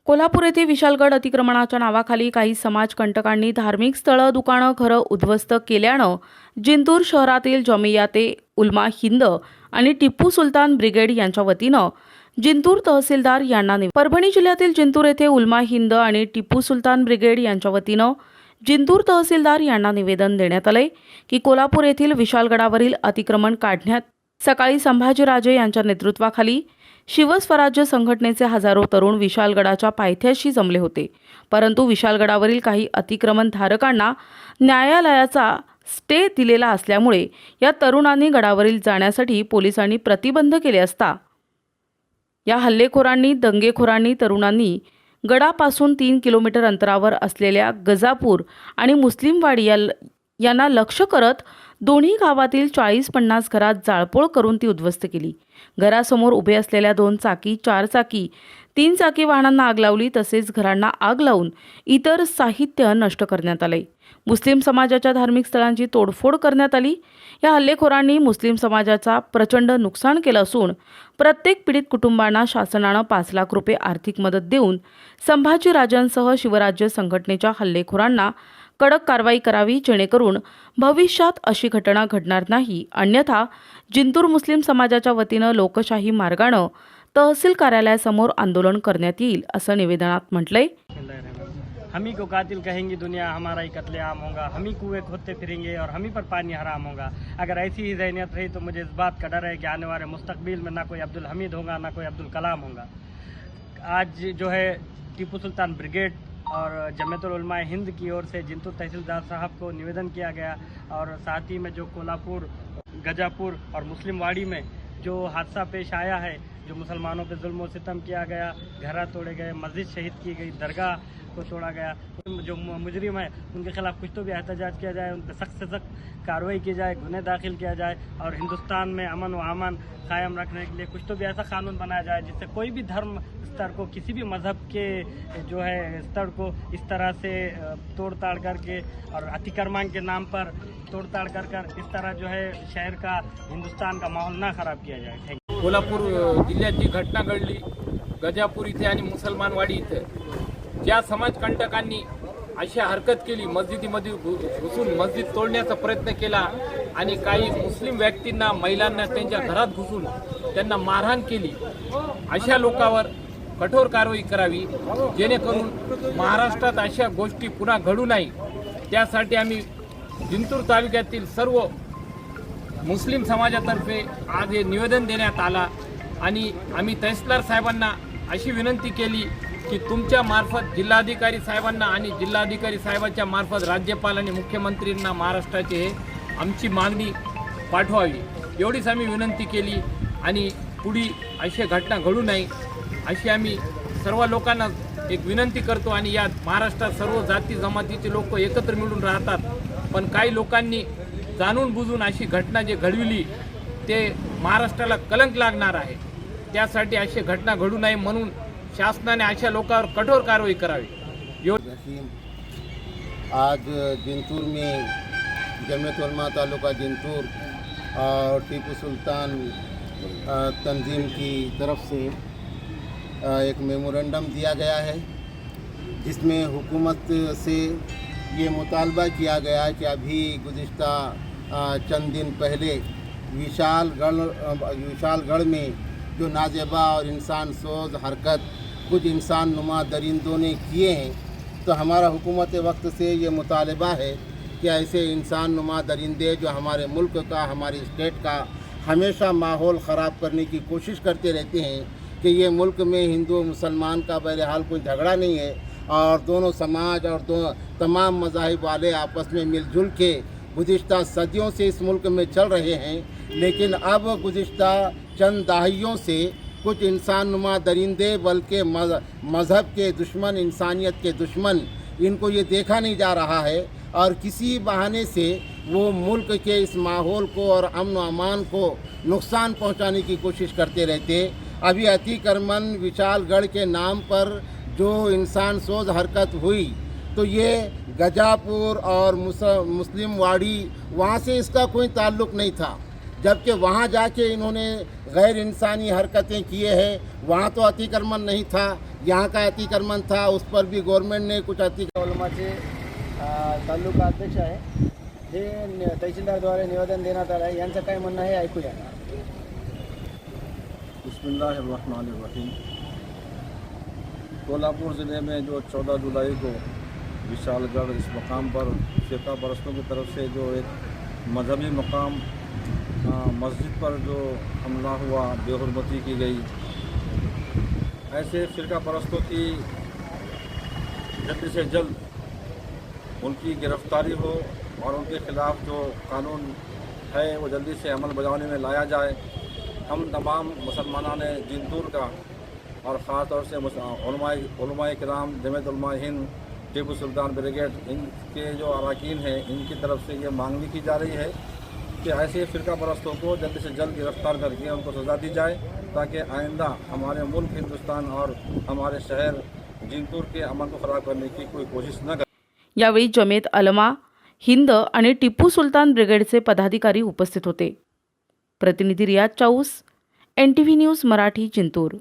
कोल्हापूर येथे विशालगड अतिक्रमणाच्या नावाखाली काही समाजकंटकांनी धार्मिक स्थळं, दुकानं, घरं उद्ध्वस्त केल्यानं जिंतूर शहरातील जमिया ते उलमा हिंद आणि टिप्पू सुलतान ब्रिगेड यांच्या वतीनं जिंतूर तहसीलदार यांना परभणी जिल्ह्यातील जिंतूर येथे उलमा हिंद आणि टिप्पू सुलतान ब्रिगेड यांच्या वतीनं जिंतूर तहसीलदार यांना निवेदन देण्यात आले की कोल्हापूर येथील विशालगडावरील अतिक्रमण काढण्यात सकाळी संभाजीराजे यांच्या नेतृत्वाखाली शिवस्वराज्य संघटनेचे हजारो तरुण विशालगडाच्या पायथ्याशी जमले होते, परंतु विशालगडावरील काही अतिक्रमणधारकांना न्यायालयाचा स्टे दिलेला असल्यामुळे या तरुणांनी गडावरील जाण्यासाठी पोलिसांनी प्रतिबंध केले असता या हल्लेखोरांनी दंगेखोरांनी तरुणांनी गडापासून 3 किलोमीटर अंतरावर असलेल्या गजापूर आणि मुस्लिमवाडी यांना लक्ष्य करत दोन्ही गावातील 40-50 घरात जाळपोळ करून ती उद्ध्वस्त केली। घरासमोर उभे असलेल्या 2 चाकी, 4 चाकी, 3 चाकी वाहनांना आग लावली, तसेच घरांना आग लावून इतर साहित्य नष्ट करण्यात आले। मुस्लिम समाजाच्या धार्मिक स्थळांची तोडफोड करण्यात आली। या हल्लेखोरांनी मुस्लिम समाजाचा प्रचंड नुकसान केलं असून प्रत्येक पीडित कुटुंबांना शासनानं 5 लाख रुपये आर्थिक मदत देऊन संभाजीराजांसह शिवराज्य संघटनेच्या हल्लेखोरांना कडक कारवाई करावी, जेणेकरून भविष्यात अशी घटना घडणार नाही, अन्यथा जिंतूर मुस्लिम समाजाच्या वतीनं लोकशाही मार्गानं तहसील कार्यालयासमोर आंदोलन करण्यात येईल, असं निवेदनात म्हटलंय। हम ही को कातिल कहेंगी दुनिया, हमारा ही कत्लेआम होगा, हम ही कुएं खोदते फिरेंगे और हम ही पर पानी हराम होगा। अगर ऐसी ही ज़हनियत रही तो मुझे इस बात का डर है कि आने वाले मुस्तकबिल में ना कोई अब्दुल हमीद होगा, ना कोई अब्दुल कलाम होगा। आज जो है टीपू सुल्तान ब्रिगेड और जमियतुल उलमा हिंद की ओर से जिंतूर तहसीलदार साहब को निवेदन किया गया, और साथ ही में जो कोल्हापुर, गजापुर और मुस्लिमवाड़ी में जो हादसा पेश आया है, जो मुसलमानों पे जुल्म और सितम किया गया, घर तोड़े गए, मस्जिद शहीद की गई, दरगाह को तोड़ा गया, जो मुजरिम है उनके खिलाफ कुछ तो भी एहतजाज किया जाए, उन पर सख्त से सख्त कार्रवाई की जाए, गुनाह दाखिल किया जाए, और हिंदुस्तान में अमन व अमान कायम रखने के लिए कुछ तो भी ऐसा कानून बनाया जाए जिससे कोई भी धर्म स्तर को, किसी भी मज़हब के जो है स्तर को इस तरह से तोड़ ताड़ करके और अतिक्रमण के नाम पर तोड़ ताड़ कर इस तरह जो है शहर का, हिंदुस्तान का माहौल ना खराब किया जाए। Thank you. कोल्हापूर जिल्ह्यात जी घटना घडली गजापूर इथे आणि मुसलमानवाडी इथे, ज्या समाजकंटकांनी अशी हरकत केली, मस्जिदीमध्ये घुसून मस्जिद तोडण्याचा प्रयत्न केला आणि काही मुस्लिम व्यक्तींना, महिलांना त्यांच्या घरात घुसून त्यांना मारहाण केली, अशा लोकांवर कठोर कारवाई करावी, जेणेकरून महाराष्ट्रात अशा गोष्टी पुन्हा घडू नये। त्यासाठी आम्ही जिंतूर तालुक्यातील सर्व मुस्लिम समाजातर्फे आज हे निवेदन देण्यात आला आणि आम्ही तहसीलदार साहेबांना अशी विनंती केली की तुमच्या मार्फत जिल्हाधिकारी साहेबांना आणि जिल्हाधिकारी साहेबांच्या मार्फत राज्यपाल आणि मुख्यमंत्र्यांना महाराष्ट्राचे हे आमची मागणी पाठवावी, एवढीच आम्ही विनंती केली। आणि पुढे अशी घटना घडू नये अशी आम्ही सर्व लोकांना एक विनंती करतो। आणि या महाराष्ट्रात सर्व जाती जमातीचे लोक एकत्र मिळून राहतात, पण काही लोकांनी जाणून बुजून अशी घटना जे घडविली ते महाराष्ट्राला कलंक लागणार आहे। त्यासाठी अशी घटना घडू नये म्हणून शासनाने अशा लोकांवर कठोर कारवाई करावी। आज जिंतूर में जमियत उलमा तालुका जिंतूर और टीपू सुल्तान तंजीम की तरफ से एक मेमोरेंडम दिया गया है, जिसमें हुकूमत से ये मुतालबा किया गया कि अभी गुज़िश्ता चंद दिन पहले विशालगढ़ में जो नाजेबा और इंसान सोज हरकत कुछ इंसान नुमा दरिंदों ने किए हैं, तो हमारा हुकूमत वक्त से ये मुतालबा है कि ऐसे इंसान नुमा दरिंदे जो हमारे मुल्क का, हमारी स्टेट का हमेशा माहौल ख़राब करने की कोशिश करते रहते हैं, कि ये मुल्क में हिंदू मुसलमान का बहरहाल कोई झगड़ा नहीं है और दोनों समाज और तमाम मज़ाहिब वाले आपस में मिलजुल के गुज़िश्ता सदियों से इस मुल्क में चल रहे हैं। लेकिन अब गुज़िश्ता चंद दहाइयों से कुछ इंसान नुमा दरिंदे, बल्कि मज़हब के दुश्मन, इंसानियत के दुश्मन, इनको ये देखा नहीं जा रहा है और किसी बहाने से वो मुल्क के इस माहौल को और अमन व अमान को नुकसान पहुंचाने की कोशिश करते रहते। अभी अतिक्रमण विशालगढ़ के नाम पर जो इंसान सोज हरकत हुई, तो ये गजापुर और मुस्लिमवाड़ी, वहाँ से इसका कोई ताल्लुक़ नहीं था। जबकि वहाँ जाके इन्होंने गैर इंसानी हरकतें किए हैं। वहाँ तो अतिक्रमण नहीं था, यहाँ का अतिक्रमण था, उस पर भी गवर्नमेंट ने कुछ उलमाचे तालुका अध्यक्ष आहे, हे तहसीलदारद्वारे निवेदन देण्यात आलं आहे. यांचं काय म्हणणं आहे ऐकूया. बिस्मिल्लाहिर्रहमानिर्रहीम। कोल्हापुर ज़िले में जो 14 जुलाई को विशालगढ़ इस मकाम पर फ़िरका परस्तों की तरफ से जो एक मजहबी मकाम मस्जिद पर जो हमला हुआ, बेहुरमती की गई, ऐसे फ़िरका परस्तों की जल्द से जल्द उनकी गिरफ़्तारी हो और उनके ख़िलाफ़ जो कानून है वो जल्दी से अमल बजाने में लाया जाए। हम तमाम मुसलमानों ने जिंतूर का और ख़ास तौर से उलमाए किराम, जमीयत उलमा हिंद, टीपू सुल्तान ब्रिगेड, इनके जो अरकान हैं, इनकी तरफ से ये मांगनी की जा रही है कि ऐसे फ़िरका परस्तों को जल्द से जल्द गिरफ़्तार करके उनको सज़ा दी जाए, ताकि आइंदा हमारे मुल्क हिंदुस्तान और हमारे शहर जिंतूर के अमन को ख़राब करने की कोई कोशिश न करें। यावेळी जमेत अलमा हिंद आणि टिपू सुलतान ब्रिगेडचे पदाधिकारी उपस्थित होते. प्रतिनिधी रियाज चाऊस, NTV न्यूज मराठी, जिंतूर.